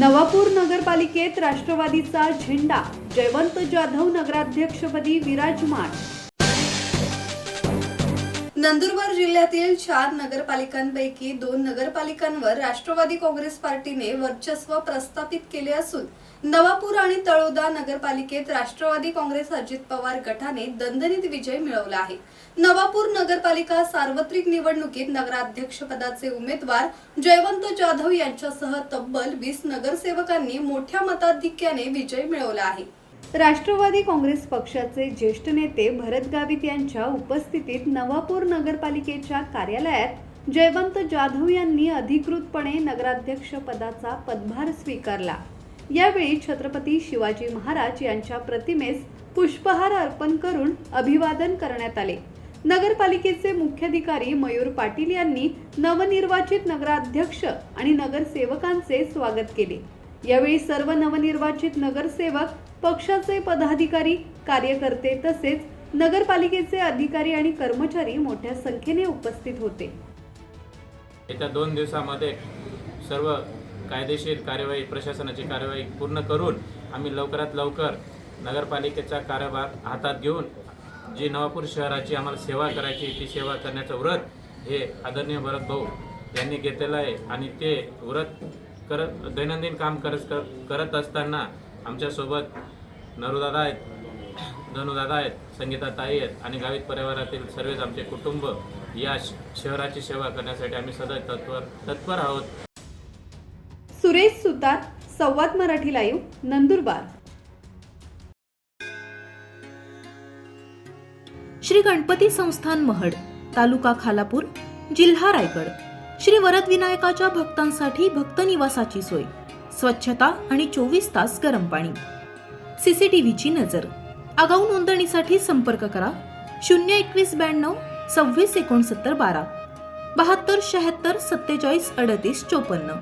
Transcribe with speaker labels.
Speaker 1: नवापूर नगरपालिकेत राष्ट्रवादीचा झेंडा, जयवंत जाधव नगराध्यक्षपदी विराजमान। नंदुरबार जिल्ह्यातील 4 नगरपालिकांपैकी 2 नगरपालिकांवर राष्ट्रवादी काँग्रेस पार्टीने वर्चस्व प्रस्थापित केले असून नवापूर आणि तळोदा नगरपालिकेत राष्ट्रवादी काँग्रेस अजित पवार गटाने दणदणीत विजय मिळवला आहे। नवापूर नगरपालिका सार्वत्रिक निवडणुकीत नगराध्यक्षपदाचे उमेदवार जयवंत जाधव यांच्यासह तब्बल 20 नगरसेवकांनी मोठ्या मताधिक्याने विजय मिळवला आहे। राष्ट्रवादी काँग्रेस पक्षाचे ज्येष्ठ नेते भरत गावित यांच्या उपस्थितीत नवापूर नगरपालिकेच्या कार्यालयात जयवंत जाधव यांनी अधिकृतपणे नगराध्यक्ष पदाचा पदभार स्वीकारला। यावेळी छत्रपती शिवाजी महाराज यांच्या प्रतिमेस पुष्पहार अर्पण करून अभिवादन करण्यात आले। नगरपालिकेचे मुख्याधिकारी मयूर पाटील यांनी नवनिर्वाचित नगराध्यक्ष आणि नगरसेवकांचे स्वागत केले। यावेळी सर्व नवनिर्वाचित नगरसेवक, पक्षाचे पदाधिकारी, कार्यकर्ते तसेच नगरपालिकेचे अधिकारी आणि कर्मचारी मोठ्या संख्येने उपस्थित होते।
Speaker 2: येत्या 2 दिवसांमध्ये सर्व कायदेशीर कार्यवाही, प्रशासनाची कार्यवाही पूर्ण करून आम्ही लवकरात लवकर नगरपालिकेचा कारभार हातात घेऊन जी नवापूर शहराची आम्हाला सेवा करायची, ती सेवा करण्याचं व्रत हे आदरणीय भरत भाऊ यांनी घेतलेलं आहे आणि ते व्रत दैनंदिन काम करत असताना आमच्यासोबत नरूदादा आहेत, धनुदादा आहेत, संगीताताई आहेत आणि गावित परिवारातील सर्वच आमचे कुटुंब या शहराची सेवा करण्यासाठी आम्ही सदैव तत्पर आहोत।
Speaker 1: सुरेश सुतार, संवाद मराठी लाईव्ह, नंदुरबार।
Speaker 3: श्री गणपती संस्थान महड, तालुका खालापूर, जिल्हा रायगड। श्री वरद विनायकाच्या भक्तांसाठी भक्त निवासाची सोय, स्वच्छता आणि 24 तास गरम पाणी, सीसीटीव्हीची नजर। आगाऊ नोंदणीसाठी संपर्क करा 02192 26 69 12 72 76 47 38 54।